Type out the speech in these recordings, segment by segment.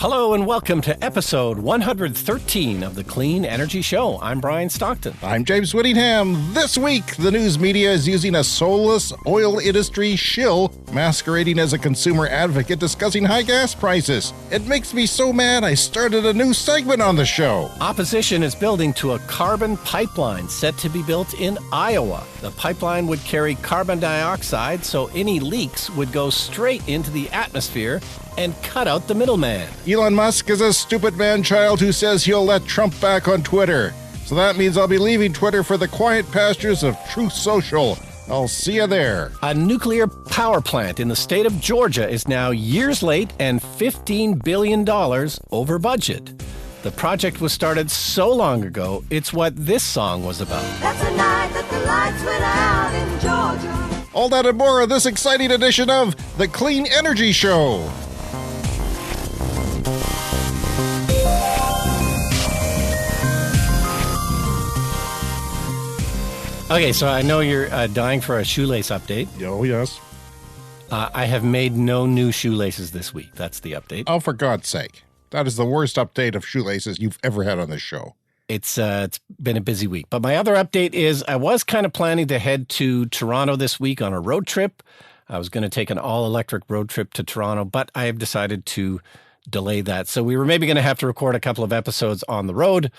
Hello and welcome to episode 113 of the Clean Energy Show. I'm Brian Stockton. I'm James Whittingham. This week, the news media is using a soulless oil industry shill masquerading as a consumer advocate discussing high gas prices. It makes me so mad I started a new segment on the show. Opposition is building to a carbon pipeline set to be built in Iowa. The pipeline would carry carbon dioxide, so any leaks would go straight into the atmosphere and cut out the middleman. Elon Musk is a stupid man-child who says he'll let Trump back on Twitter. So that means I'll be leaving Twitter for the quiet pastures of Truth Social. I'll see you there. A nuclear power plant in the state of Georgia is now years late and $15 billion over budget. The project was started so long ago, it's what this song was about. That's the night that the lights went out in Georgia. All that and more of this exciting edition of The Clean Energy Show. Okay, so I know you're dying for a shoelace update. Oh, yes. I have made no new shoelaces this week. That's the update. Oh, for God's sake. That is the worst update of shoelaces you've ever had on this show. It's been a busy week. But my other update is I was kind of planning to head to Toronto this week on a road trip. I was going to take an all-electric road trip to Toronto, but I have decided to delay that. So we were maybe going to have to record a couple of episodes on the road,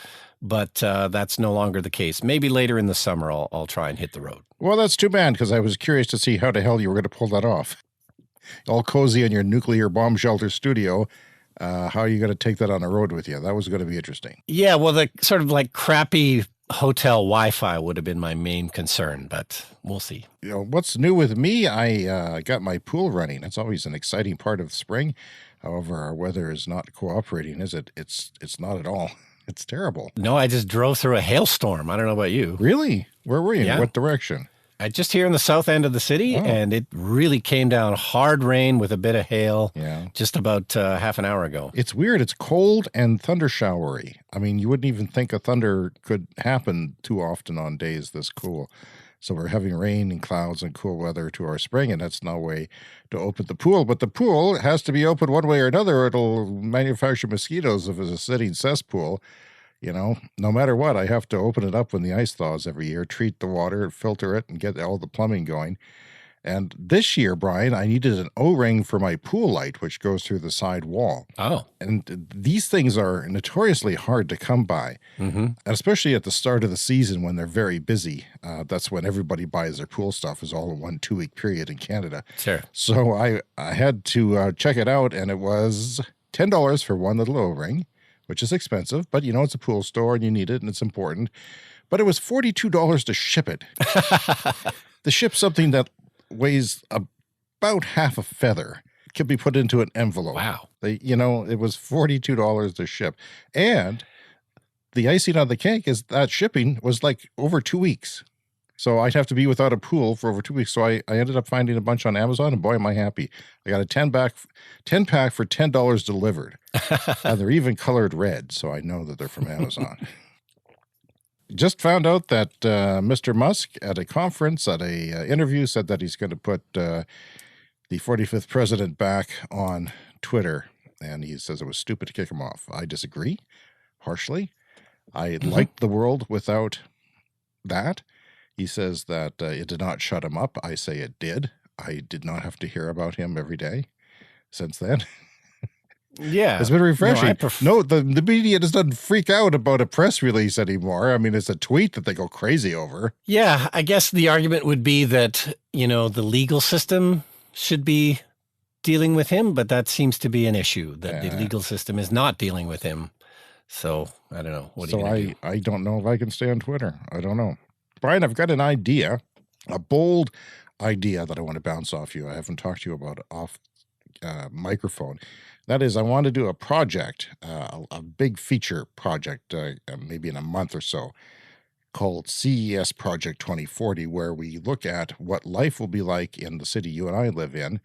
but that's no longer the case. Maybe later in the summer I'll try and hit the road. Well, that's too bad, because I was curious to see how the hell you were going to pull that off. All cozy in your nuclear bomb shelter studio. How are you going to take that on the road with you? That was going to be interesting. Yeah, well, the sort of like crappy hotel Wi-Fi would have been my main concern, but we'll see. You know, what's new with me? I got my pool running. That's always an exciting part of spring. However, our weather is not cooperating, is it? It's not at all. It's terrible. No, I just drove through a hailstorm. I don't know about you. Really? Where were you? Yeah. What direction? Just here in the south end of the city, and it really came down hard rain with a bit of hail just about half an hour ago. It's weird. It's cold and thunder showery. I mean, you wouldn't even think a thunder could happen too often on days this cool. So we're having rain and clouds and cool weather to our spring, and that's no way to open the pool. But the pool has to be open one way or another, or it'll manufacture mosquitoes if it's a sitting cesspool. You know, no matter what, I have to open it up when the ice thaws every year, treat the water, filter it, and get all the plumbing going. And this year, Brian, I needed an O-ring for my pool light, which goes through the side wall. Oh. And these things are notoriously hard to come by, and especially at the start of the season when they're very busy. That's when everybody buys their pool stuff, is all in 1 2-week period in Canada. Sure. So I had to check it out, and it was $10 for one little O-ring, which is expensive, but, you know, it's a pool store and you need it and it's important. But it was $42 to ship it. To ship something that weighs about half a feather can be put into an envelope. Wow. It was $42 to ship. And the icing on the cake is that shipping was like over 2 weeks. So I'd have to be without a pool for over 2 weeks. So I ended up finding a bunch on Amazon, and boy, am I happy. I got a 10-pack for $10 delivered. And they're even colored red, so I know that they're from Amazon. Just found out that Mr. Musk at a conference, at a interview, said that he's going to put the 45th president back on Twitter. And he says it was stupid to kick him off. I disagree harshly. I liked the world without that. He says that it did not shut him up. I say it did. I did not have to hear about him every day since then. Yeah. It's been refreshing. No, the media doesn't freak out about a press release anymore. I mean, it's a tweet that they go crazy over. Yeah, I guess the argument would be that, you know, the legal system should be dealing with him, but that seems to be an issue, that the legal system is not dealing with him. So, I don't know. What are you going to do? I don't know if I can stay on Twitter. I don't know. Brian, I've got an idea, a bold idea that I want to bounce off you. I haven't talked to you about off microphone. That is, I want to do a project, a big feature project, maybe in a month or so, called CES Project 2040, where we look at what life will be like in the city you and I live in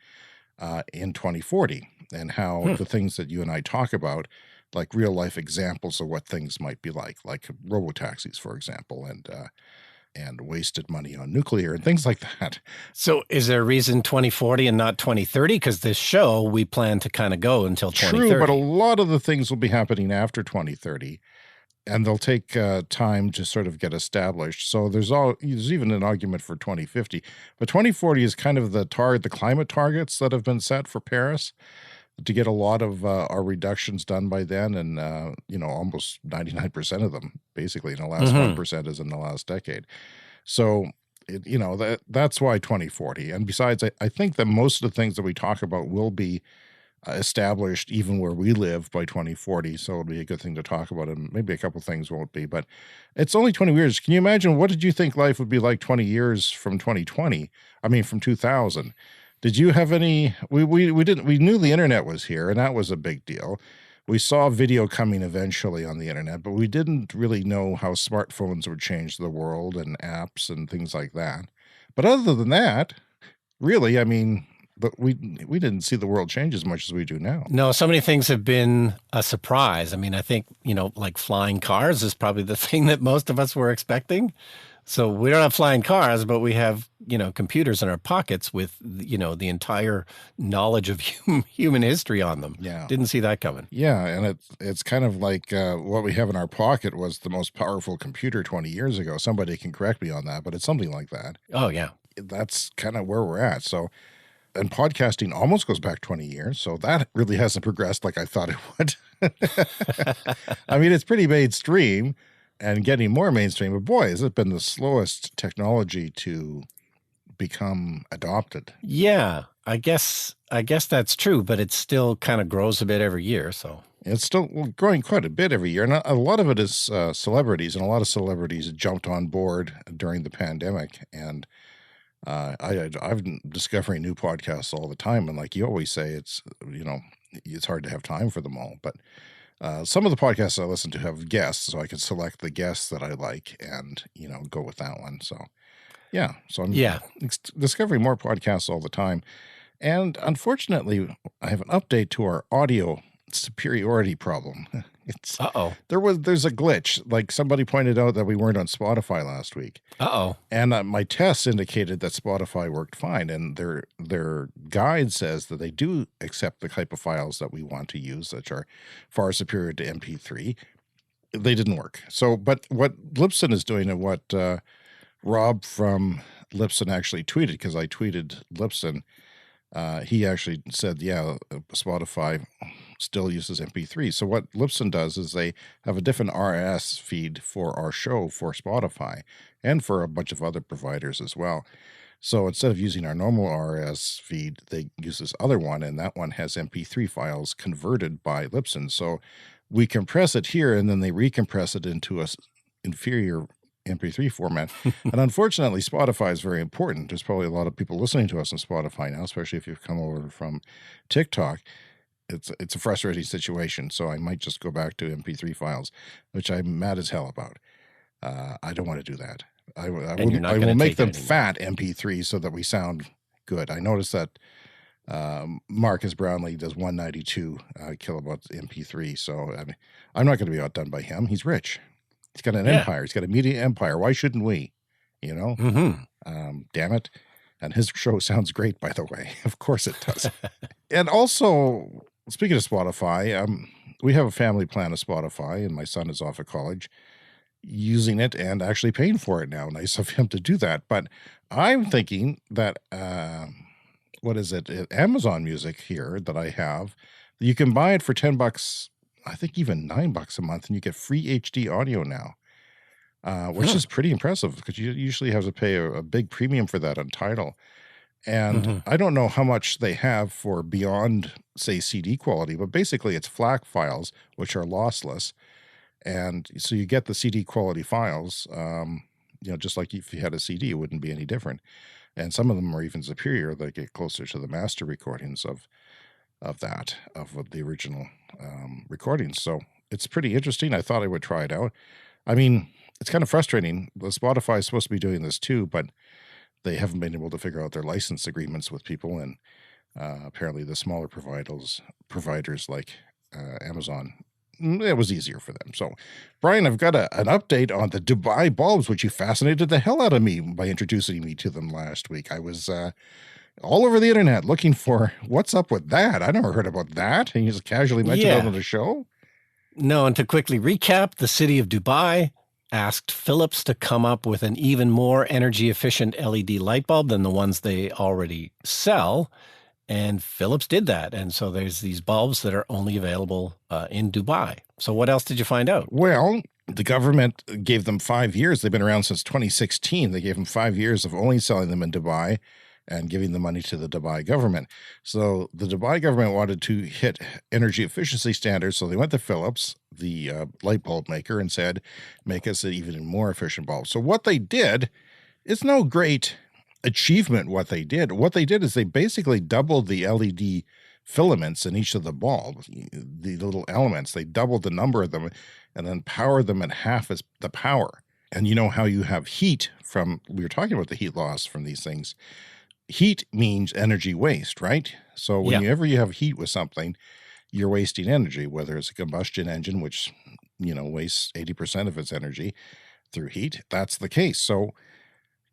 2040, and how the things that you and I talk about, like real life examples of what things might be like robotaxis, for example, and and wasted money on nuclear and things like that. So is there a reason 2040 and not 2030? Because this show, we plan to kind of go until 2030. True, but a lot of the things will be happening after 2030, and they'll take time to sort of get established. So there's even an argument for 2050, but 2040 is kind of the climate targets that have been set for Paris to get a lot of our reductions done by then, and almost 99% of them basically in the last 1% is in the last decade. So that's why 2040. And besides, I think that most of the things that we talk about will be established even where we live by 2040. So it'll be a good thing to talk about, and maybe a couple things won't be, but it's only 20 years. Can you imagine, what did you think life would be like 20 years from 2020? I mean, from 2000. Did you have any, we knew the internet was here, and that was a big deal. We saw video coming eventually on the internet, but we didn't really know how smartphones would change the world and apps and things like that. But other than that, really, I mean, but we didn't see the world change as much as we do now. No, so many things have been a surprise. I mean, I think, like flying cars is probably the thing that most of us were expecting. So we don't have flying cars, but we have, computers in our pockets with, the entire knowledge of human history on them. Yeah. Didn't see that coming. Yeah, and it's kind of like what we have in our pocket was the most powerful computer 20 years ago. Somebody can correct me on that, but it's something like that. Oh, yeah. That's kind of where we're at. So, and podcasting almost goes back 20 years. So that really hasn't progressed like I thought it would. I mean, it's pretty mainstream and getting more mainstream, but boy, has it been the slowest technology to become adopted. Yeah, I guess that's true, but it still kind of grows a bit every year. So it's still growing quite a bit every year. And a lot of it is celebrities, and a lot of celebrities jumped on board during the pandemic. And I've been discovering new podcasts all the time. And like you always say, it's hard to have time for them all. But some of the podcasts I listen to have guests, so I can select the guests that I like and, go with that one. So, yeah. So I'm discovering more podcasts all the time. And unfortunately, I have an update to our audio superiority problem. There's a glitch. Like somebody pointed out that we weren't on Spotify last week. And my tests indicated that Spotify worked fine, and their guide says that they do accept the type of files that we want to use, which are far superior to MP3. They didn't work. So, but what Libsyn is doing, and what Rob from Libsyn actually tweeted, because I tweeted Libsyn, he actually said, Spotify still uses MP3. So what Libsyn does is they have a different RSS feed for our show for Spotify and for a bunch of other providers as well. So instead of using our normal RSS feed, they use this other one, and that one has MP3 files converted by Libsyn. So we compress it here, and then they recompress it into a inferior MP3 format. And unfortunately, Spotify is very important. There's probably a lot of people listening to us on Spotify now, especially if you've come over from TikTok. It's a frustrating situation. So I might just go back to MP3 files, which I'm mad as hell about. I don't want to do that. I will make them fat MP3 so that we sound good. I noticed that Marcus Brownlee does 192 kilobytes MP3. So I mean, I'm not going to be outdone by him. He's rich. He's got an empire. He's got a media empire. Why shouldn't we? Damn it. And his show sounds great, by the way. Of course it does. And also, speaking of Spotify, we have a family plan of Spotify, and my son is off at college using it and actually paying for it now. Nice of him to do that. But I'm thinking that, Amazon Music here that I have, you can buy it for $10, I think even $9 a month, and you get free HD audio now, which is pretty impressive, because you usually have to pay a big premium for that on Tidal. And I don't know how much they have for beyond, say, CD quality, but basically it's FLAC files, which are lossless. And so you get the CD quality files, just like if you had a CD, it wouldn't be any different. And some of them are even superior. They get closer to the master recordings of the original recordings. So it's pretty interesting. I thought I would try it out. I mean, it's kind of frustrating. The Spotify is supposed to be doing this too, but they haven't been able to figure out their license agreements with people. And apparently the smaller providers like Amazon it was easier for them. So, Brian, I've got an update on the Dubai bulbs, which you fascinated the hell out of me by introducing me to them last week. I was all over the internet looking for what's up with that. I never heard about that. And you just casually mentioned it on the show. No, and to quickly recap, the city of Dubai asked Philips to come up with an even more energy efficient LED light bulb than the ones they already sell. And Philips did that. And so there's these bulbs that are only available in Dubai. So what else did you find out? Well, the government gave them 5 years. They've been around since 2016. They gave them 5 years of only selling them in Dubai and giving the money to the Dubai government. So the Dubai government wanted to hit energy efficiency standards. So they went to Philips, the light bulb maker, and said, make us an even more efficient bulb. So what they did is no great achievement. What they did is they basically doubled the LED filaments in each of the bulbs, the little elements. They doubled the number of them and then powered them at half as the power. And you know how you have heat from, we were talking about the heat loss from these things. Heat means energy waste, right? So whenever you have heat with something, you're wasting energy, whether it's a combustion engine, which, wastes 80% of its energy through heat. That's the case. So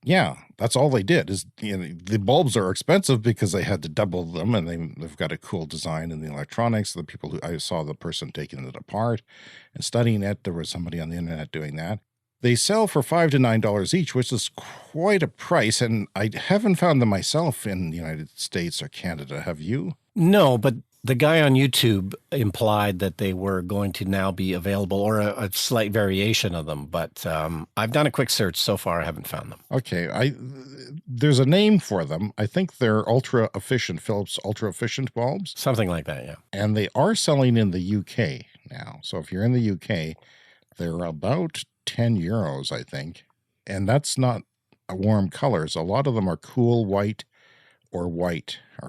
yeah, that's all they did is, the bulbs are expensive because they had to double them, and they've got a cool design in the electronics. The people who I saw the person taking it apart and studying it, there was somebody on the internet doing that. They sell for $5 to $9 each, which is quite a price. And I haven't found them myself in the United States or Canada. Have you? No, but the guy on YouTube implied that they were going to now be available, or a slight variation of them. But I've done a quick search. So far, I haven't found them. Okay. There's a name for them. I think they're ultra efficient, Philips ultra efficient bulbs. Something like that, yeah. And they are selling in the UK now. So if you're in the UK, they're about 10 euros, I think. And that's not warm colors. A lot of them are cool white or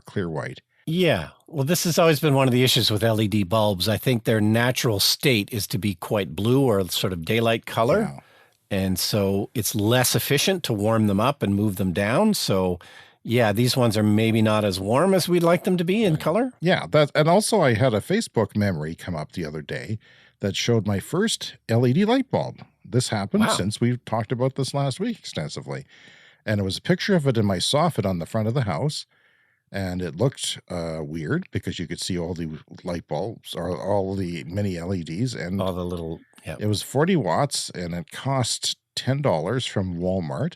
clear white. Yeah. Well, this has always been one of the issues with LED bulbs. I think their natural state is to be quite blue or sort of daylight color. Yeah. And so it's less efficient to warm them up and move them down. So yeah, these ones are maybe not as warm as we'd like them to be in color. Yeah. And also I had a Facebook memory come up the other day that showed my first LED light bulb. This happened since we talked about this last week extensively. And it was a picture of it in my soffit on the front of the house. And it looked weird because you could see all the light bulbs or all the mini LEDs. And all the little, It was 40 watts and it cost $10 from Walmart.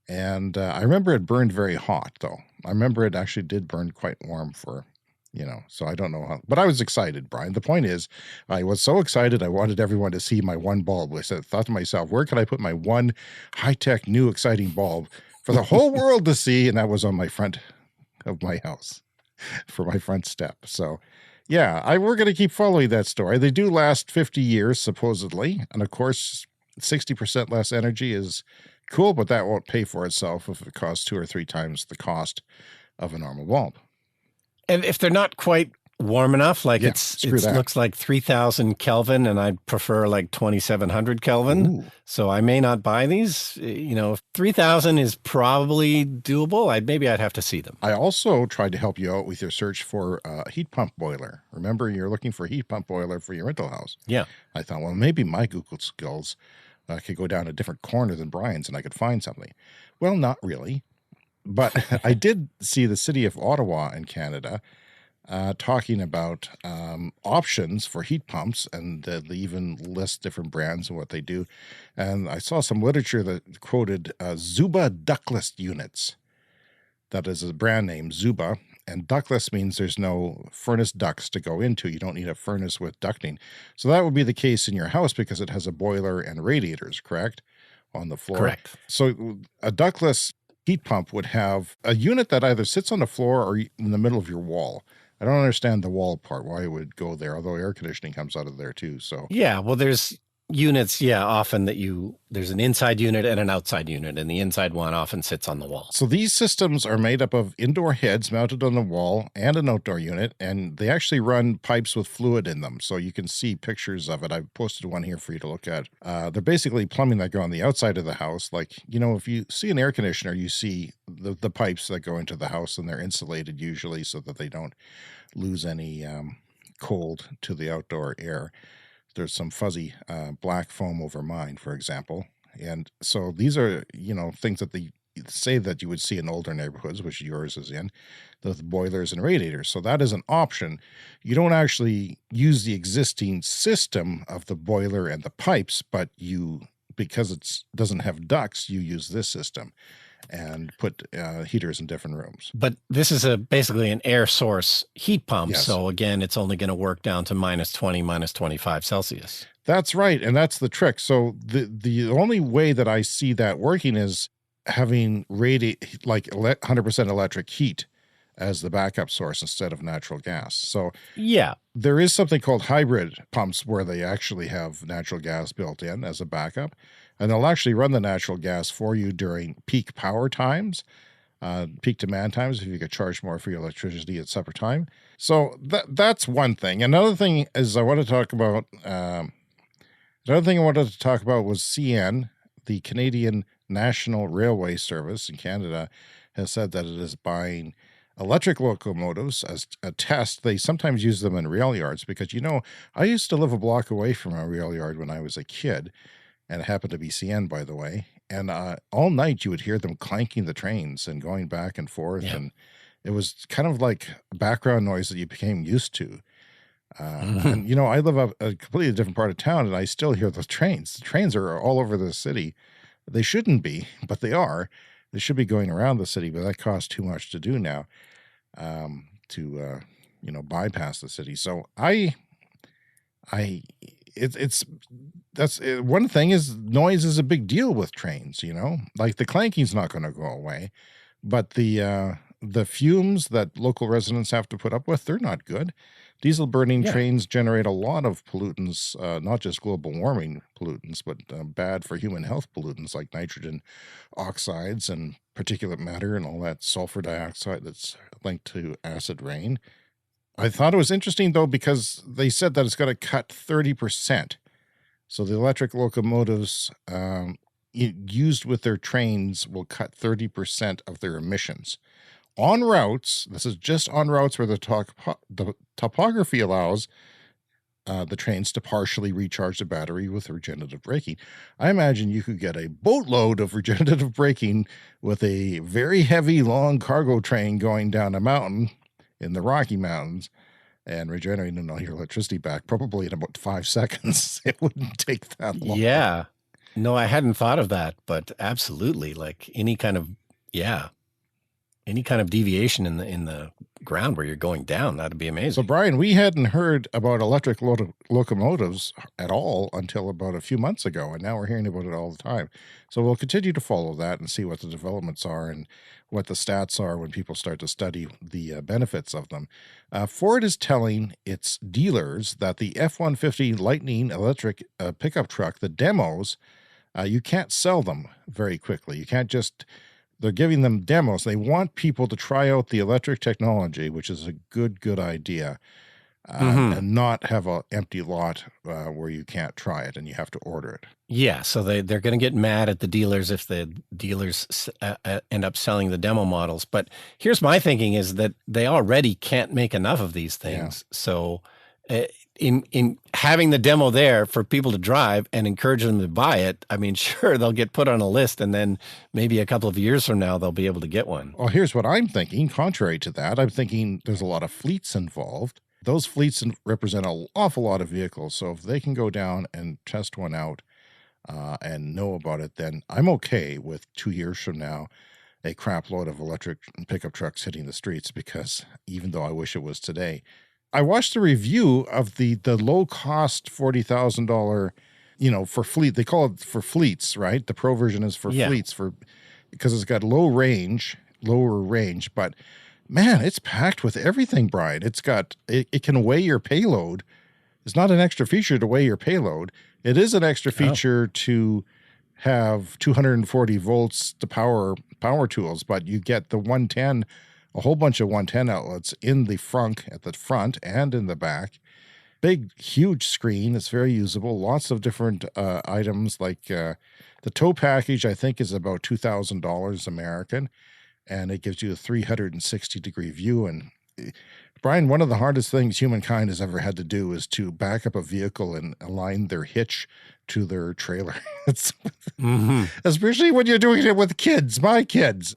And I remember it burned very hot, though. I remember it actually did burn quite warm for, so I don't know how. But I was excited, Brian. The point is, I was so excited, I wanted everyone to see my one bulb. I thought to myself, where can I put my one high-tech, new, exciting bulb for the whole world to see? And that was on my front of my house for my front step. So, yeah, we're going to keep following that story. They do last 50 years, supposedly. And, of course, 60% less energy is cool, but that won't pay for itself if it costs 2 or 3 times the cost of a normal bulb. And if they're not quite warm enough, like it looks like 3,000 Kelvin, and I'd prefer like 2,700 Kelvin. Ooh. So I may not buy these. 3,000 is probably doable. Maybe I'd have to see them. I also tried to help you out with your search for a heat pump boiler. Remember, you're looking for a heat pump boiler for your rental house. Yeah. I thought, well, maybe my Google skills could go down a different corner than Brian's and I could find something. Well, not really. But I did see the city of Ottawa in Canada talking about options for heat pumps, and they even list different brands and what they do. And I saw some literature that quoted Zuba ductless units. That is a brand name, Zuba. And ductless means there's no furnace ducts to go into. You don't need a furnace with ducting. So that would be the case in your house because it has a boiler and radiators, correct? On the floor. Correct. So a ductless heat pump would have a unit that either sits on the floor or in the middle of your wall. I don't understand the wall part, why it would go there, although air conditioning comes out of there too. So yeah, well, there's units, often there's an inside unit and an outside unit, and the inside one often sits on the wall. So these systems are made up of indoor heads mounted on the wall and an outdoor unit, and they actually run pipes with fluid in them. So you can see pictures of it. I've posted one here for you to look at. They're basically plumbing that go on the outside of the house. Like, if you see an air conditioner, you see the pipes that go into the house, and they're insulated usually so that they don't lose any cold to the outdoor air. There's some fuzzy black foam over mine, for example. And so these are, things that they say that you would see in older neighborhoods, which yours is in, with boilers and radiators. So that is an option. You don't actually use the existing system of the boiler and the pipes, but because it doesn't have ducts, you use this system and put heaters in different rooms. But this is basically an air source heat pump. Yes. So again, it's only going to work down to -20, -25 Celsius. That's right. And that's the trick. So the only way that I see that working is having 100% electric heat as the backup source instead of natural gas. So yeah, there is something called hybrid pumps where they actually have natural gas built in as a backup, and they'll actually run the natural gas for you during peak power times, peak demand times, if you get charged more for your electricity at supper time. So that's one thing. Another thing is I want to talk about, was CN, the Canadian National Railway Service in Canada, has said that it is buying electric locomotives as a test. They sometimes use them in rail yards because, I used to live a block away from a rail yard when I was a kid, and it happened to be CN, by the way. And all night you would hear them clanking the trains and going back and forth. Yeah. And it was kind of like background noise that you became used to. And, I live up a completely different part of town, and I still hear the trains. The trains are all over the city. They shouldn't be, but they are. They should be going around the city, but that costs too much to do now, to bypass the city. So that's one thing is noise is a big deal with trains. Like the clanking's not going to go away, but the fumes that local residents have to put up with, they're not good. Diesel burning trains generate a lot of pollutants, not just global warming pollutants, but bad for human health pollutants like nitrogen oxides and particulate matter and all that sulfur dioxide that's linked to acid rain. I thought it was interesting, though, because they said that it's going to cut 30%. So the electric locomotives used with their trains will cut 30% of their emissions. On routes, this is just on routes where the topography allows the trains to partially recharge the battery with regenerative braking. I imagine you could get a boatload of regenerative braking with a very heavy, long cargo train going down a mountain in the Rocky Mountains and regenerating all your electricity back, probably in about 5 seconds. It wouldn't take that long. Yeah. No, I hadn't thought of that, but absolutely. Like any kind of deviation in the ground where you're going down, that'd be amazing. So, Brian, we hadn't heard about electric locomotives at all until about a few months ago, and now we're hearing about it all the time. So we'll continue to follow that and see what the developments are and what the stats are when people start to study the benefits of them. Ford is telling its dealers that the F-150 Lightning electric pickup truck, the demos, you can't sell them very quickly. You can't just... They're giving them demos. They want people to try out the electric technology, which is a good idea, and not have an empty lot where you can't try it and you have to order it. Yeah, so they're going to get mad at the dealers if the dealers end up selling the demo models. But here's my thinking is that they already can't make enough of these things. Yeah. So in having the demo there for people to drive and encourage them to buy it, I mean, sure, they'll get put on a list and then maybe a couple of years from now, they'll be able to get one. Well, here's what I'm thinking. Contrary to that, I'm thinking there's a lot of fleets involved. Those fleets represent an awful lot of vehicles. So if they can go down and test one out and know about it, then I'm okay with 2 years from now, a crap load of electric pickup trucks hitting the streets, because even though I wish it was today, I watched the review of the low-cost $40,000, for fleet. They call it for fleets, right? The Pro version is for fleets because it's got lower range, but man, it's packed with everything, Brian. It can weigh your payload. It's not an extra feature to weigh your payload. It is an extra feature to have 240 volts to power tools, but you get the 110. A whole bunch of 110 outlets in the front, at the front and in the back. Big, huge screen. It's very usable. Lots of different items like the tow package, I think, is about $2,000 American, and it gives you a 360-degree view. And Brian, one of the hardest things humankind has ever had to do is to back up a vehicle and align their hitch to their trailer. Especially when you're doing it with kids, my kids.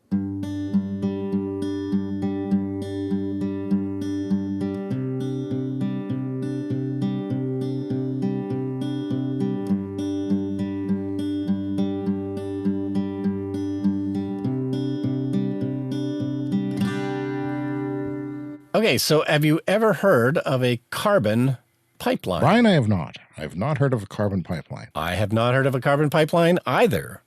Okay, so have you ever heard of a carbon pipeline? Brian, I have not. I have not heard of a carbon pipeline. I have not heard of a carbon pipeline either.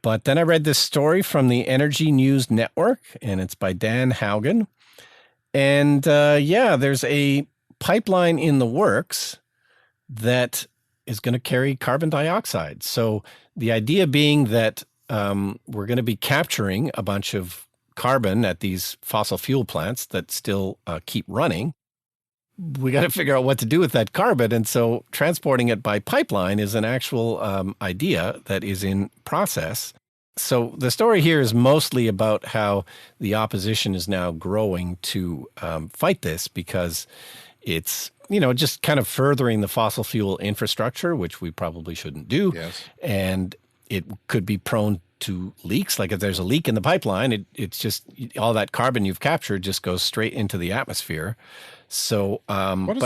But then I read this story from the Energy News Network, and it's by Dan Haugen. And there's a pipeline in the works that is going to carry carbon dioxide. So the idea being that we're going to be capturing a bunch of carbon at these fossil fuel plants that still keep running. We got to figure out what to do with that carbon. And so transporting it by pipeline is an actual idea that is in process. So the story here is mostly about how the opposition is now growing to fight this because it's, just kind of furthering the fossil fuel infrastructure, which we probably shouldn't do. Yes. And it could be prone to leaks. Like if there's a leak in the pipeline, it's just all that carbon you've captured just goes straight into the atmosphere. So, What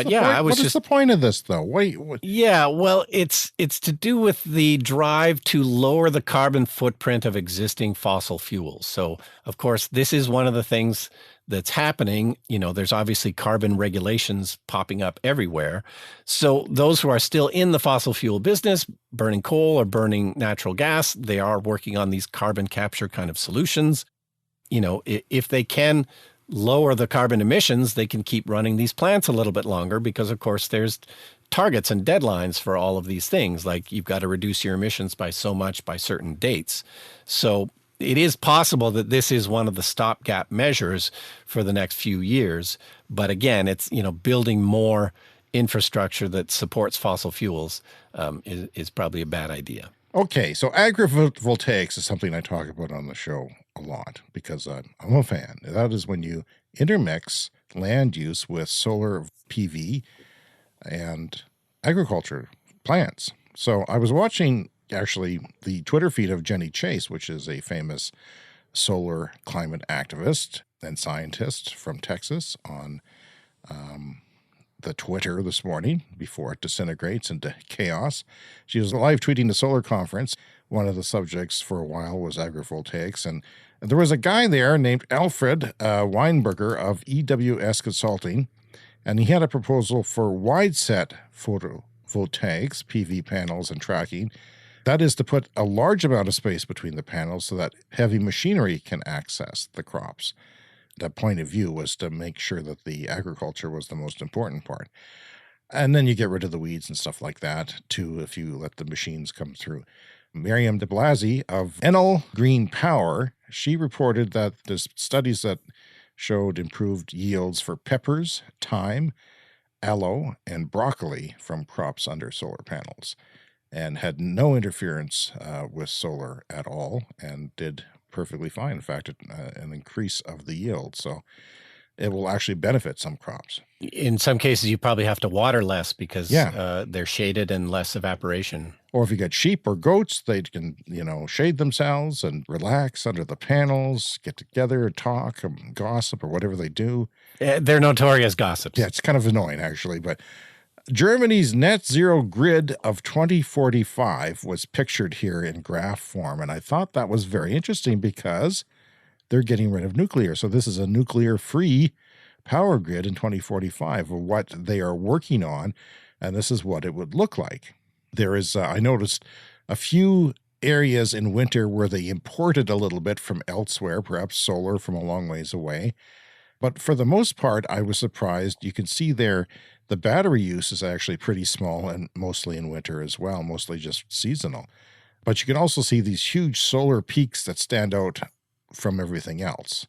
is the point of this, though? What? Yeah, well, it's to do with the drive to lower the carbon footprint of existing fossil fuels. So, of course, this is one of the things that's happening. There's obviously carbon regulations popping up everywhere. So those who are still in the fossil fuel business, burning coal or burning natural gas, they are working on these carbon capture kind of solutions. If they can lower the carbon emissions, they can keep running these plants a little bit longer because, of course, there's targets and deadlines for all of these things. Like you've got to reduce your emissions by so much by certain dates. So it is possible that this is one of the stopgap measures for the next few years. But again, it's, building more infrastructure that supports fossil fuels is probably a bad idea. Okay, so agrivoltaics is something I talk about on the show a lot because I'm a fan. That is when you intermix land use with solar PV and agriculture plants. So I was watching actually the Twitter feed of Jenny Chase, which is a famous solar climate activist and scientist from Texas, on the Twitter this morning before it disintegrates into chaos. She was live tweeting the solar conference. One of the subjects for a while was agrivoltaics, and there was a guy there named Alfred Weinberger of EWS Consulting, and he had a proposal for wide set photovoltaics, PV panels and tracking. That is to put a large amount of space between the panels so that heavy machinery can access the crops. That point of view was to make sure that the agriculture was the most important part. And then you get rid of the weeds and stuff like that, too, if you let the machines come through. Miriam de Blasi of Enel Green Power, she reported that there's studies that showed improved yields for peppers, thyme, aloe, and broccoli from crops under solar panels, and had no interference with solar at all, and did perfectly fine. In fact, an increase of the yield. So it will actually benefit some crops. In some cases, you probably have to water less because they're shaded and less evaporation. Or if you got sheep or goats, they can, shade themselves and relax under the panels, get together, talk, gossip, or whatever they do. They're notorious gossips. Yeah, it's kind of annoying, actually, but Germany's net zero grid of 2045 was pictured here in graph form, and I thought that was very interesting because they're getting rid of nuclear. So this is a nuclear-free power grid in 2045 of what they are working on, and this is what it would look like. There is, I noticed, a few areas in winter where they imported a little bit from elsewhere, perhaps solar from a long ways away. But for the most part, I was surprised. You can see there the battery use is actually pretty small and mostly in winter as well, mostly just seasonal. But you can also see these huge solar peaks that stand out from everything else.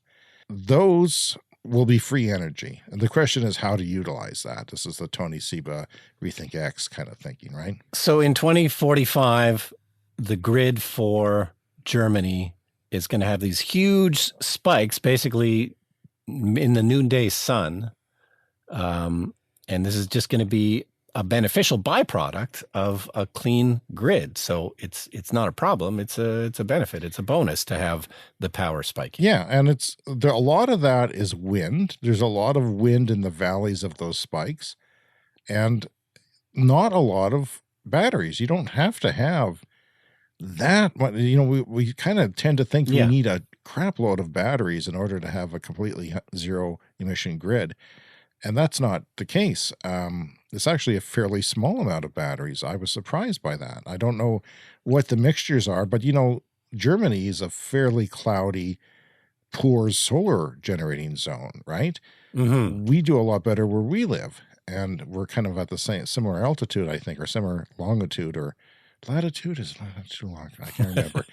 Those will be free energy. And the question is how to utilize that. This is the Tony Seba Rethink X kind of thinking, right? So in 2045, the grid for Germany is going to have these huge spikes, basically in the noonday sun, And this is just going to be a beneficial byproduct of a clean grid. So it's not a problem. It's a benefit. It's a bonus to have the power spiking. Yeah, and a lot of that is wind. There's a lot of wind in the valleys of those spikes, and not a lot of batteries. You don't have to have that. We kind of tend to think we need a crap load of batteries in order to have a completely zero emission grid. And that's not the case. It's actually a fairly small amount of batteries. I was surprised by that. I don't know what the mixtures are, but Germany is a fairly cloudy, poor solar generating zone, right? Mm-hmm. We do a lot better where we live, and we're kind of at the similar altitude, I think, or similar longitude, or latitude is too long. I can't remember.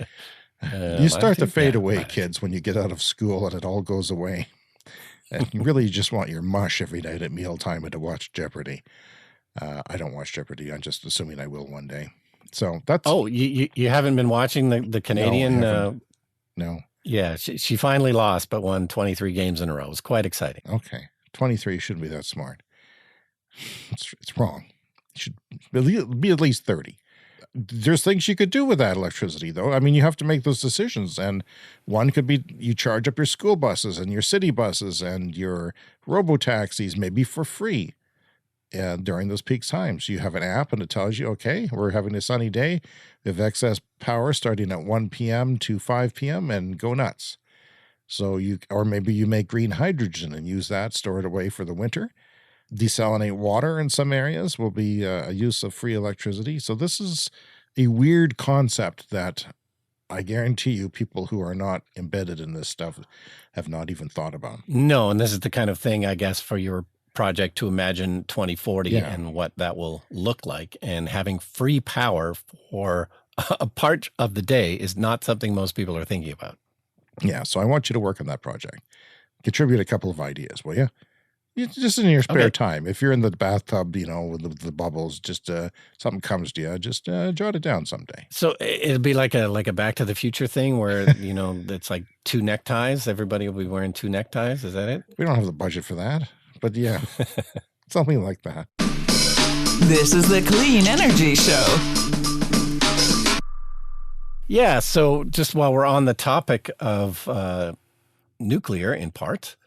You start to fade away, kids, when you get out of school and it all goes away. And you really just want your mush every night at mealtime and to watch Jeopardy. I don't watch Jeopardy. I'm just assuming I will one day. So that's... Oh, you haven't been watching the Canadian... No. Yeah, she finally lost, but won 23 games in a row. It was quite exciting. Okay. 23 shouldn't be that smart. It's wrong. It should be at least 30. There's things you could do with that electricity, though. I mean, you have to make those decisions. And one could be you charge up your school buses and your city buses and your robo-taxis, maybe for free during those peak times. You have an app and it tells you, okay, we're having a sunny day. We have excess power starting at 1 p.m. to 5 p.m. and go nuts. So or maybe you make green hydrogen and use that, store it away for the winter. Desalinate water in some areas will be a use of free electricity. So this is a weird concept that I guarantee you people who are not embedded in this stuff have not even thought about. No, and this is the kind of thing, I guess, for your project to imagine 2040 and what that will look like. And having free power for a part of the day is not something most people are thinking about. Yeah, so I want you to work on that project. Contribute a couple of ideas, will you? Just in your spare time. If you're in the bathtub, with the bubbles, just something comes to you, just jot it down someday. So it'll be like a Back to the Future thing where, it's like 2 neckties. Everybody will be wearing 2 neckties. Is that it? We don't have the budget for that, but yeah, something like that. This is the Clean Energy Show. Yeah, so just while we're on the topic of nuclear in part,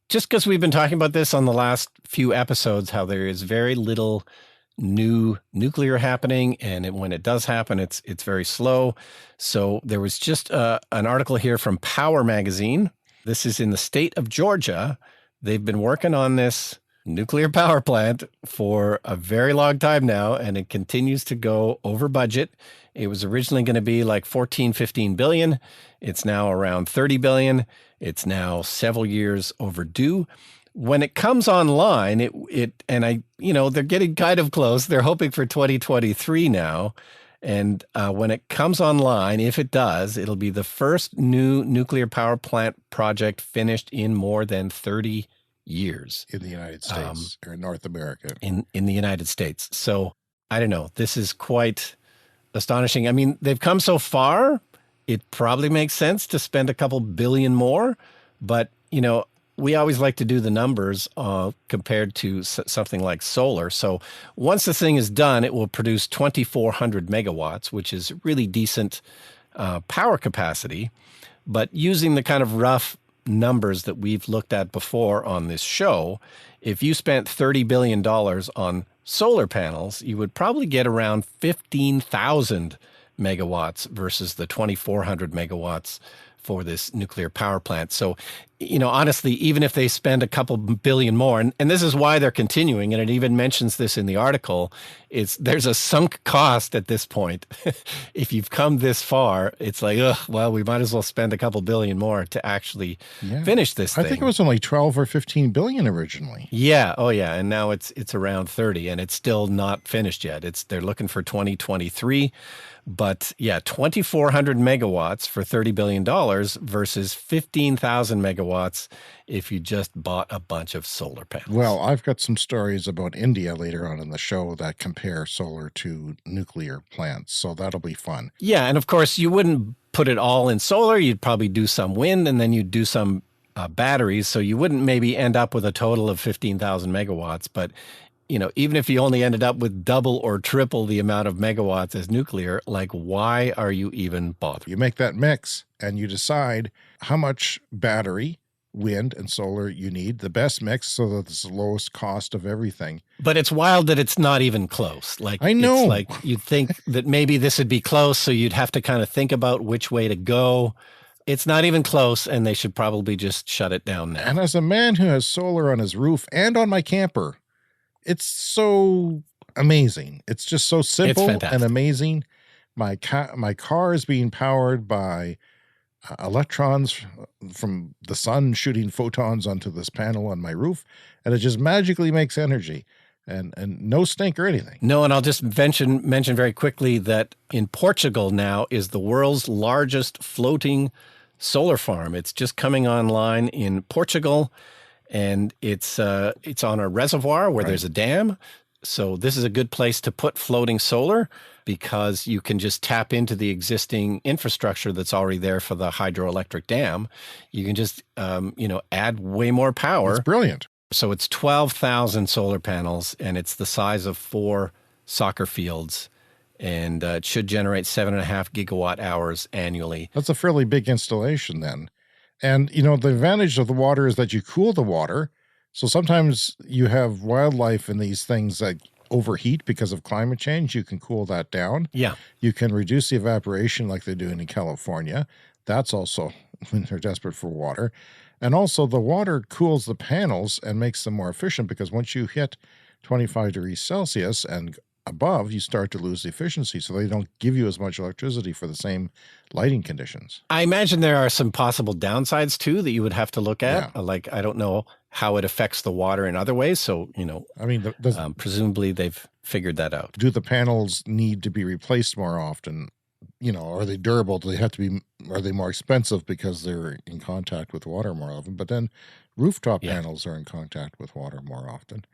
just because we've been talking about this on the last few episodes, how there is very little new nuclear happening, and when it does happen, it's very slow. So there was just an article here from Power Magazine. This is in the state of Georgia. They've been working on this nuclear power plant for a very long time now, and it continues to go over budget. It was originally going to be like 15 billion. It's now around 30 billion. It's now several years overdue. When it comes online, they're getting kind of close. They're hoping for 2023 now. And when it comes online, if it does, it'll be the first new nuclear power plant project finished in more than 30 years. In the United States or North America. In the United States. So I don't know. This is quite astonishing. I mean, they've come so far. It probably makes sense to spend a couple billion more, but we always like to do the numbers compared to something like solar. So once the thing is done, it will produce 2,400 megawatts, which is really decent power capacity. But using the kind of rough numbers that we've looked at before on this show, if you spent $30 billion on solar panels, you would probably get around 15,000 megawatts versus the 2,400 megawatts for this nuclear power plant. So, honestly, even if they spend a couple billion more, and this is why they're continuing, and it even mentions this in the article, there's a sunk cost at this point. If you've come this far, it's like, we might as well spend a couple billion more to actually finish this thing. I think it was only 12 or 15 billion originally. Yeah. Oh, yeah. And now it's around 30, and it's still not finished yet. They're looking for 2023. But 2,400 megawatts for $30 billion versus 15,000 megawatts if you just bought a bunch of solar panels. Well, I've got some stories about India later on in the show that compare solar to nuclear plants. So that'll be fun. Yeah. And of course, you wouldn't put it all in solar. You'd probably do some wind, and then you'd do some batteries, so you wouldn't maybe end up with a total of 15,000 megawatts. But, even if you only ended up with double or triple the amount of megawatts as nuclear, like, why are you even bothered? You make that mix and you decide how much battery, wind, and solar you need, the best mix so that it's the lowest cost of everything. But it's wild that it's not even close. Like, I know. It's like you'd think that maybe this would be close, so you'd have to kind of think about which way to go. It's not even close, and they should probably just shut it down now. And as a man who has solar on his roof and on my camper, it's so amazing. It's just so simple and amazing. My car is being powered by electrons from the sun shooting photons onto this panel on my roof, and it just magically makes energy. And no stink or anything. No, and I'll just mention very quickly that in Portugal now is the world's largest floating solar farm. It's just coming online in Portugal, and it's on a reservoir where there's a dam. So this is a good place to put floating solar because you can just tap into the existing infrastructure that's already there for the hydroelectric dam. You can just add way more power. It's brilliant. So it's 12,000 solar panels, and it's the size of 4 soccer fields, and it should generate 7.5 gigawatt hours annually. That's a fairly big installation then. And, the advantage of the water is that you cool the water. So sometimes you have wildlife in these things that overheat because of climate change. You can cool that down. Yeah. You can reduce the evaporation like they're doing in California. That's also when they're desperate for water. And also the water cools the panels and makes them more efficient because once you hit 25 degrees Celsius and above, you start to lose the efficiency. So they don't give you as much electricity for the same lighting conditions. I imagine there are some possible downsides too that you would have to look at. Yeah. Like, I don't know how it affects the water in other ways. So, I mean, presumably they've figured that out. Do the panels need to be replaced more often? Are they durable? Are they more expensive because they're in contact with water more often? But then rooftop panels are in contact with water more often.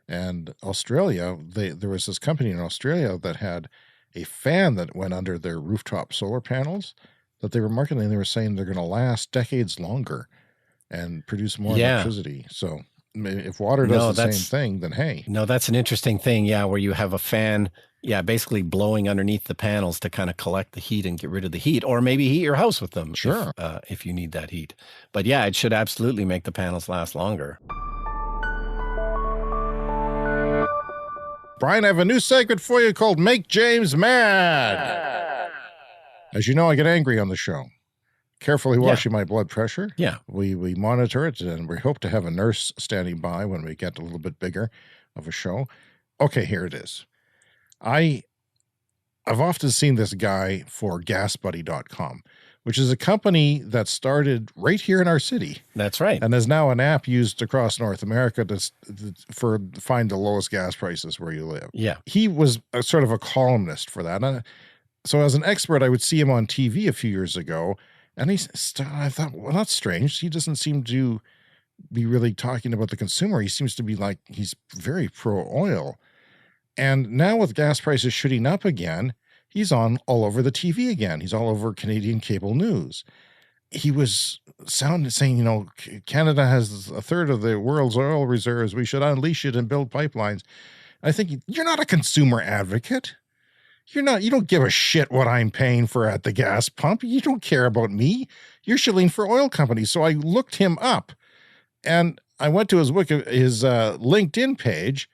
And Australia, there was this company in Australia that had a fan that went under their rooftop solar panels that they were marketing. They were saying they're going to last decades longer and produce more electricity. So if water does the same thing, then hey. No, that's an interesting thing, where you have a fan, basically blowing underneath the panels to kind of collect the heat and get rid of the heat, or maybe heat your house with them if you need that heat. But it should absolutely make the panels last longer. Brian, I have a new segment for you called Make James Mad. As you know, I get angry on the show. Carefully watching my blood pressure. Yeah. We monitor it, and we hope to have a nurse standing by when we get a little bit bigger of a show. Okay, here it is. I've often seen this guy for GasBuddy.com, which is a company that started right here in our city. That's right. And is now an app used across North America to find the lowest gas prices where you live. Yeah. He was sort of a columnist for that. So as an expert, I would see him on TV a few years ago, and I thought, well, that's strange. He doesn't seem to be really talking about the consumer. He seems to be like he's very pro-oil. And now with gas prices shooting up again, he's on all over the TV again. He's all over Canadian cable news. He was saying, Canada has a third of the world's oil reserves. We should unleash it and build pipelines. I think you're not a consumer advocate. You don't give a shit what I'm paying for at the gas pump. You don't care about me. You're shilling for oil companies. So I looked him up, and I went to his LinkedIn page,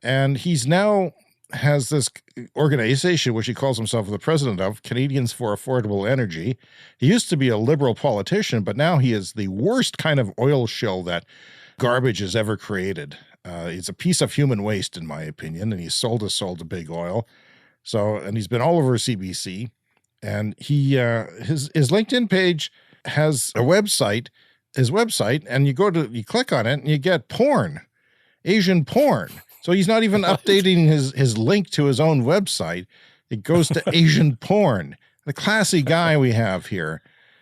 and he's now has this organization, which he calls himself the president of, Canadians for Affordable Energy. He used to be a liberal politician, but now he is the worst kind of oil shill that garbage has ever created. He's a piece of human waste, in my opinion, and he's sold his soul to big oil. So, and he's been all over CBC, and his LinkedIn page has his website, and you click on it and you get porn, Asian porn. So he's not even updating his link to his own website. It goes to Asian porn. The classy guy we have here.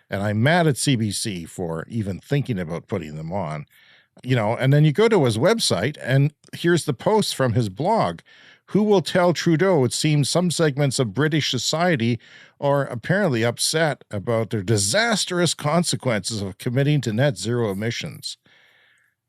And I'm mad at CBC for even thinking about putting them on. And then you go to his website, and here's the post from his blog. Who will tell Trudeau it seems some segments of British society are apparently upset about their disastrous consequences of committing to net zero emissions?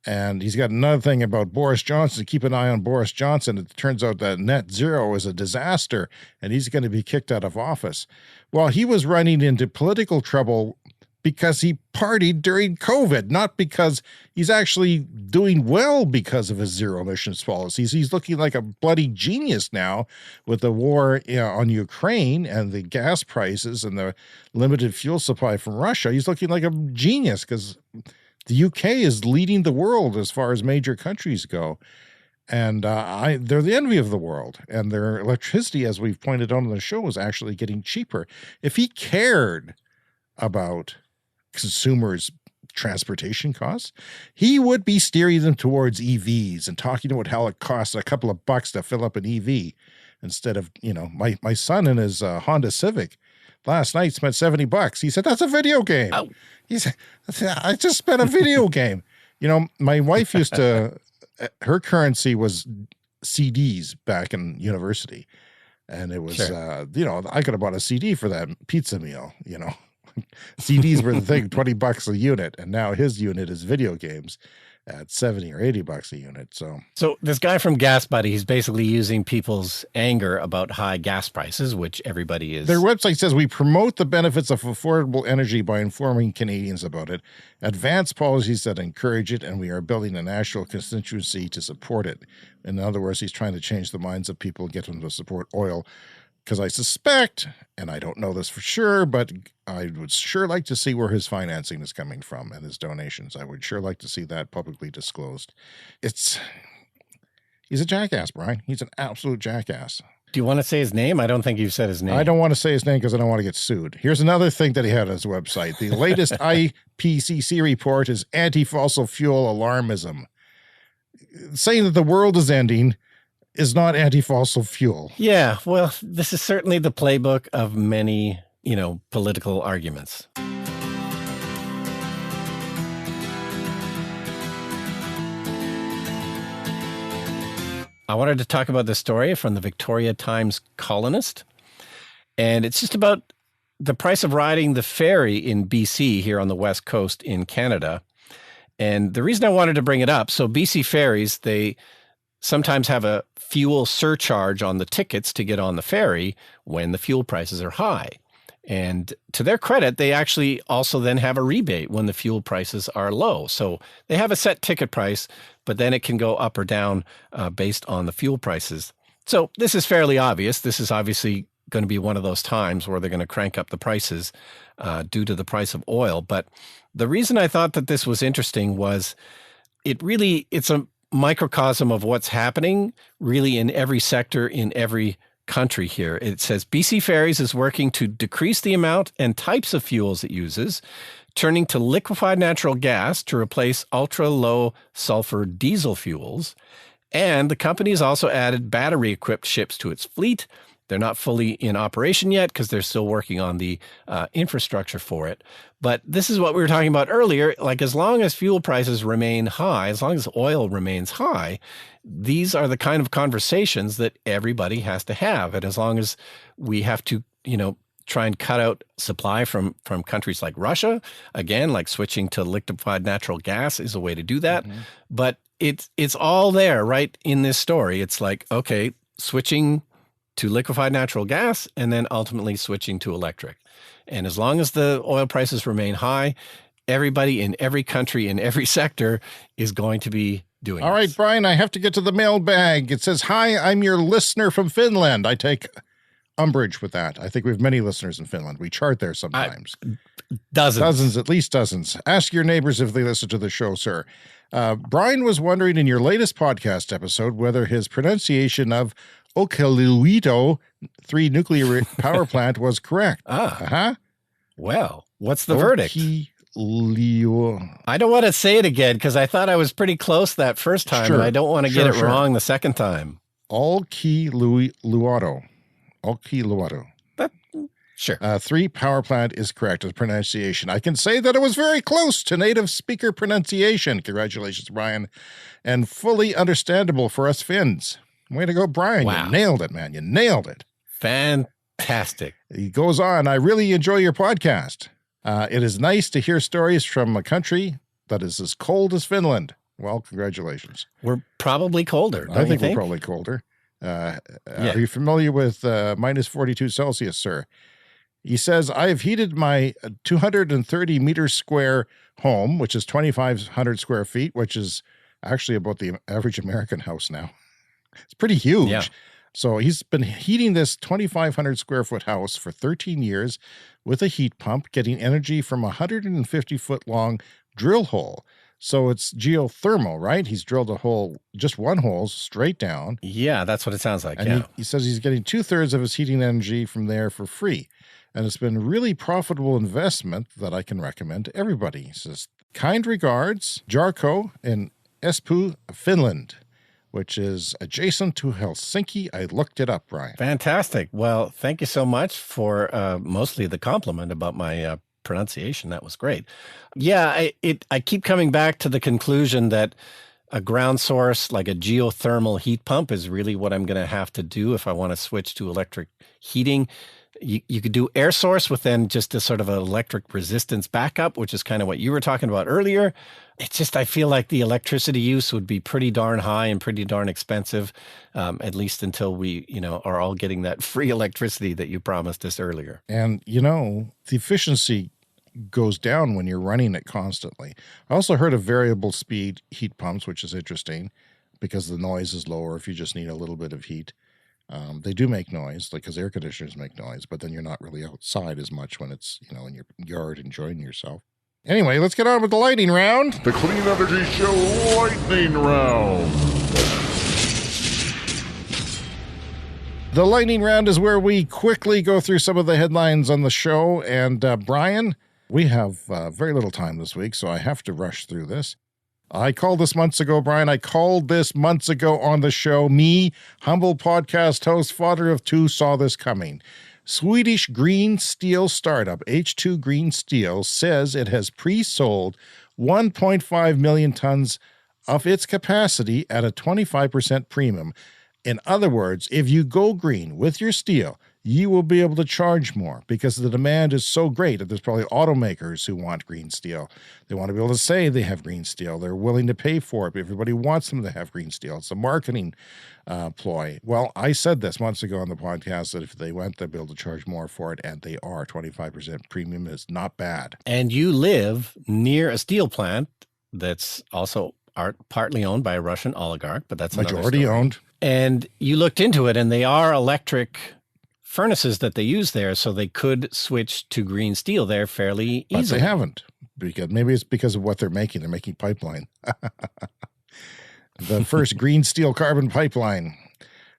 And he's got another thing about Boris Johnson. Keep an eye on Boris Johnson. It turns out that net zero is a disaster, and he's going to be kicked out of office. Well, he was running into political trouble because he partied during COVID, not because he's actually doing well because of his zero emissions policies. He's looking like a bloody genius now with the war on Ukraine and the gas prices and the limited fuel supply from Russia. He's looking like a genius because the UK is leading the world as far as major countries go. And they're the envy of the world. And their electricity, as we've pointed out on the show, is actually getting cheaper. If he cared about consumers' transportation costs, he would be steering them towards EVs and talking about how it costs a couple of bucks to fill up an EV instead of, my son in his Honda Civic last night spent $70. He said, that's a video game. Oh. He said, I just spent a video game. My wife used to, her currency was CDs back in university. And it was, sure. I could have bought a CD for that pizza meal, CDs were the thing, $20 a unit, and now his unit is video games at $70 or $80 a unit. So this guy from Gas Buddy, he's basically using people's anger about high gas prices, which everybody is. Their website says we promote the benefits of affordable energy by informing Canadians about it, advance policies that encourage it, and we are building a national constituency to support it. In other words, he's trying to change the minds of people and get them to support oil. Because I suspect, and I don't know this for sure, but I would sure like to see where his financing is coming from and his donations. I would sure like to see that publicly disclosed. He's a jackass, Brian. He's an absolute jackass. Do you want to say his name? I don't think you've said his name. I don't want to say his name because I don't want to get sued. Here's another thing that he had on his website. The latest IPCC report is anti-fossil fuel alarmism. Saying that the world is ending is not anti-fossil fuel. Yeah, well, this is certainly the playbook of many, political arguments. I wanted to talk about this story from the Victoria Times Colonist, and it's just about the price of riding the ferry in BC here on the West Coast in Canada. And the reason I wanted to bring it up, so BC ferries, they sometimes have a fuel surcharge on the tickets to get on the ferry when the fuel prices are high. And to their credit, they actually also then have a rebate when the fuel prices are low. So they have a set ticket price, but then it can go up or down based on the fuel prices. So this is fairly obvious. This is obviously going to be one of those times where they're going to crank up the prices due to the price of oil. But the reason I thought that this was interesting was it's a microcosm of what's happening really in every sector in every country here. It says BC Ferries is working to decrease the amount and types of fuels it uses, turning to liquefied natural gas to replace ultra-low sulfur diesel fuels. And the company has also added battery-equipped ships to its fleet. They're not fully in operation yet because they're still working on the infrastructure for it. But this is what we were talking about earlier. Like, as long as fuel prices remain high, as long as oil remains high, these are the kind of conversations that everybody has to have. And as long as we have to, try and cut out supply from countries like Russia, again, like switching to liquefied natural gas is a way to do that. Mm-hmm. But it's all there right in this story. It's like, okay, switching to liquefied natural gas and then ultimately switching to electric. And as long as the oil prices remain high, everybody in every country, in every sector is going to be doing All right, Brian, I have to get to the mailbag. It says, hi, I'm your listener from Finland. I take umbrage with that. I think we have many listeners in Finland. We chart there sometimes. Dozens. At least dozens. Ask your neighbors if they listen to the show, sir. Brian was wondering in your latest podcast episode whether his pronunciation of Olkiluoto 3 nuclear power plant was correct. Well, what's the verdict? Olkiluoto. I don't want to say it again because I thought I was pretty close that first time, and I don't want to get it wrong the second time. Olkiluoto. Sure. 3, power plant is correct as pronunciation. I can say that it was very close to native speaker pronunciation. Congratulations, Brian. And fully understandable for us Finns. Way to go, Brian. Wow. You nailed it, man. You nailed it. Fantastic. He goes on, I really enjoy your podcast. It is nice to hear stories from a country that is as cold as Finland. Well, congratulations. We're probably colder. I think we're probably colder. Are you familiar with minus 42 Celsius, sir? He says, I have heated my 230 meters square home, which is 2,500 square feet, which is actually about the average American house now. It's pretty huge. Yeah. So he's been heating this 2,500 square foot house for 13 years with a heat pump, getting energy from a 150 foot long drill hole. So it's geothermal, right? He's drilled a hole, just one hole straight down. Yeah, that's what it sounds like. And he says he's getting 2/3 of his heating energy from there for free. And it's been a really profitable investment that I can recommend to everybody. He says, kind regards, Jarkko in Espoo, Finland, which is adjacent to Helsinki. I looked it up, Brian. Fantastic. Well, thank you so much for mostly the compliment about my pronunciation. That was great. Yeah, I keep coming back to the conclusion that a ground source like a geothermal heat pump is really what I'm going to have to do if I want to switch to electric heating. You could do air source with then just a sort of an electric resistance backup, which is kind of what you were talking about earlier. It's just, I feel like the electricity use would be pretty darn high and pretty darn expensive, at least until we, are all getting that free electricity that you promised us earlier. And, the efficiency goes down when you're running it constantly. I also heard of variable speed heat pumps, which is interesting because the noise is lower if you just need a little bit of heat. They do make noise, because air conditioners make noise, but then you're not really outside as much when it's, in your yard enjoying yourself. Anyway, let's get on with the lightning round. The Clean Energy Show Lightning Round. The lightning round is where we quickly go through some of the headlines on the show. And Brian, we have very little time this week, so I have to rush through this. I called this months ago, Brian. I called this months ago on the show. Me, humble podcast host, father of two, saw this coming. Swedish green steel startup H2 Green Steel says it has pre-sold 1.5 million tons of its capacity at a 25% premium. In other words, if you go green with your steel, you will be able to charge more because the demand is so great that there's probably automakers who want green steel. They want to be able to say they have green steel. They're willing to pay for it, but everybody wants them to have green steel. It's a marketing ploy. Well, I said this months ago on the podcast that if they went, they'd be able to charge more for it, and they are. 25% premium is not bad. And you live near a steel plant that's also partly owned by a Russian oligarch, but that's majority owned. And you looked into it, and they are electric furnaces that they use there, so they could switch to green steel there fairly easily. But they haven't, because maybe it's because of what they're making. They're making pipeline. The first green steel carbon pipeline.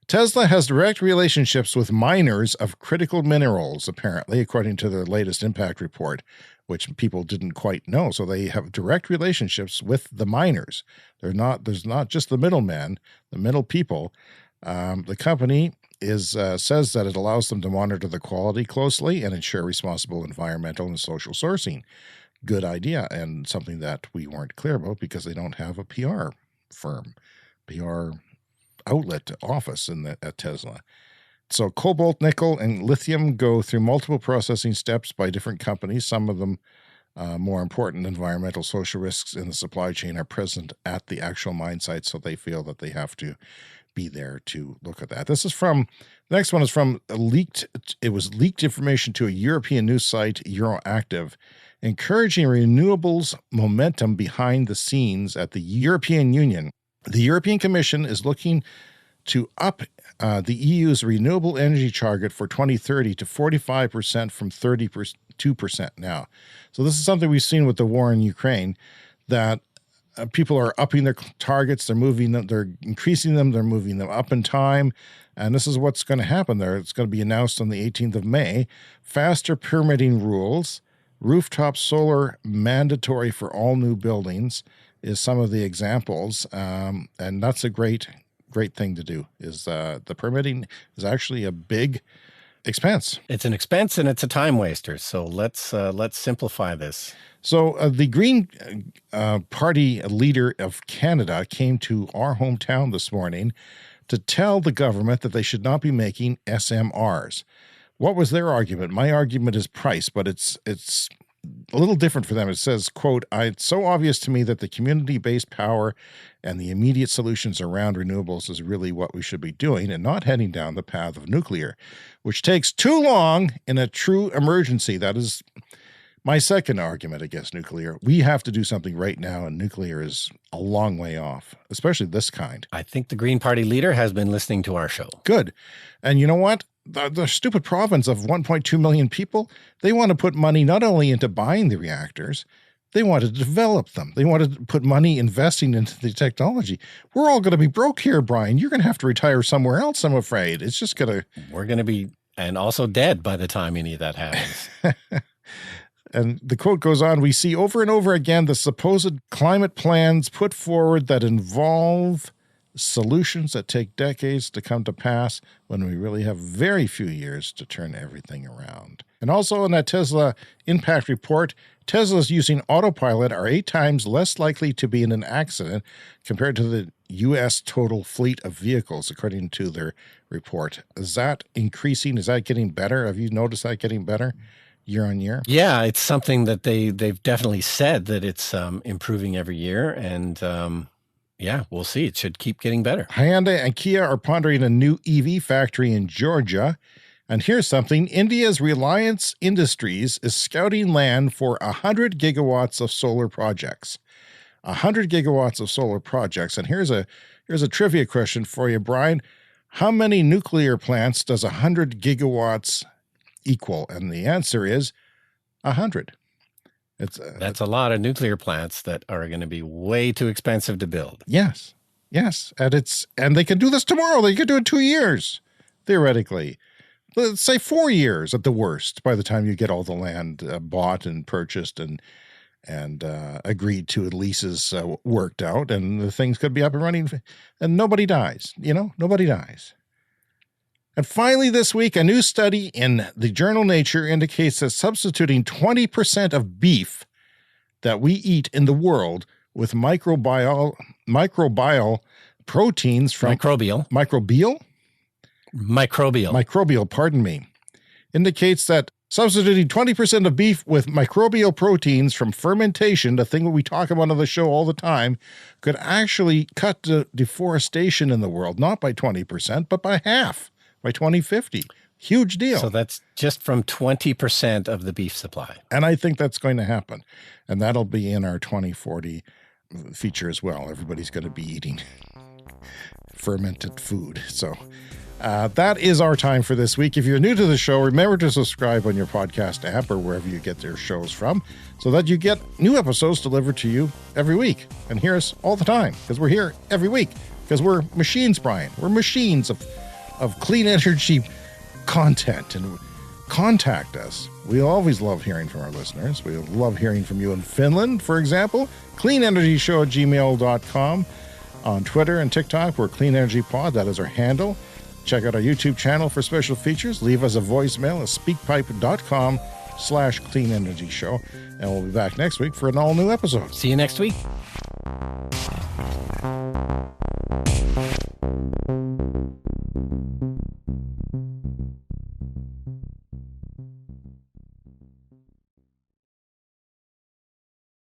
Tesla has direct relationships with miners of critical minerals, apparently, according to their latest impact report, which people didn't quite know. So they have direct relationships with the miners. There's not just the middlemen, the middle people. The company says that it allows them to monitor the quality closely and ensure responsible environmental and social sourcing. Good idea, and something that we weren't clear about because they don't have a PR firm, PR outlet office at Tesla. So cobalt, nickel, and lithium go through multiple processing steps by different companies. Some of them more important environmental social risks in the supply chain are present at the actual mine site, so they feel that they have to be there to look at that. The next one is from leaked information to a European news site, Euroactiv, encouraging renewables momentum behind the scenes at the European Union. The European Commission is looking to up the EU's renewable energy target for 2030 to 45% from 32% now. So this is something we've seen with the war in Ukraine, that people are upping their targets, they're increasing them, they're moving them up in time, and this is what's going to happen there. It's going to be announced on the 18th of May. Faster permitting rules, rooftop solar mandatory for all new buildings is some of the examples, and that's a great thing to do. Is the permitting is actually a big expense. It's an expense and it's a time waster. So let's simplify this. So the Green Party leader of Canada came to our hometown this morning to tell the government that they should not be making SMRs. What was their argument? My argument is price, but it's a little different for them. It says, quote, "It's so obvious to me that the community-based power and the immediate solutions around renewables is really what we should be doing and not heading down the path of nuclear, which takes too long in a true emergency." That is my second argument against nuclear. We have to do something right now, and nuclear is a long way off, especially this kind. I think the Green Party leader has been listening to our show. Good. And you know what? The stupid province of 1.2 million people, they want to put money not only into buying the reactors, they want to develop them. They want to put money investing into the technology. We're all going to be broke here, Brian. You're going to have to retire somewhere else, I'm afraid. It's just going to... We're going to be, and also dead by the time any of that happens. And the quote goes on, "We see over and over again the supposed climate plans put forward that involve solutions that take decades to come to pass when we really have very few years to turn everything around." And also in that Tesla impact report, Teslas using autopilot are 8 times less likely to be in an accident compared to the U.S. total fleet of vehicles, according to their report. Is that increasing? Is that getting better? Have you noticed that getting better year on year? Yeah, it's something that they've definitely said that it's improving every year. And yeah, we'll see. It should keep getting better. Hyundai and Kia are pondering a new EV factory in Georgia. And here's something. India's Reliance Industries is scouting land for 100 gigawatts of solar projects. 100 gigawatts of solar projects. And here's a trivia question for you, Brian. How many nuclear plants does 100 gigawatts equal? And the answer is 100. That's a lot of nuclear plants that are going to be way too expensive to build. Yes. And they can do this tomorrow. They could do it 2 years, theoretically. Let's say 4 years at the worst by the time you get all the land bought and purchased and agreed to leases worked out, and the things could be up and running, and nobody dies. Nobody dies. And finally this week, a new study in the journal Nature indicates that substituting 20% of beef that we eat in the world with microbial proteins from... Microbial, pardon me. Indicates that substituting 20% of beef with microbial proteins from fermentation, the thing that we talk about on the show all the time, could actually cut the deforestation in the world, not by 20%, but by half. By 2050. Huge deal. So that's just from 20% of the beef supply. And I think that's going to happen. And that'll be in our 2040 feature as well. Everybody's going to be eating fermented food. So that is our time for this week. If you're new to the show, remember to subscribe on your podcast app or wherever you get their shows from so that you get new episodes delivered to you every week. And hear us all the time because we're here every week because we're machines, Brian. We're machines of clean energy content, and contact us. We always love hearing from our listeners. We love hearing from you in Finland, for example. cleanenergyshow@gmail.com. On Twitter and TikTok, we're Clean Energy Pod. That is our handle. Check out our YouTube channel for special features. Leave us a voicemail at speakpipe.com/cleanenergyshow. And we'll be back next week for an all-new episode. See you next week.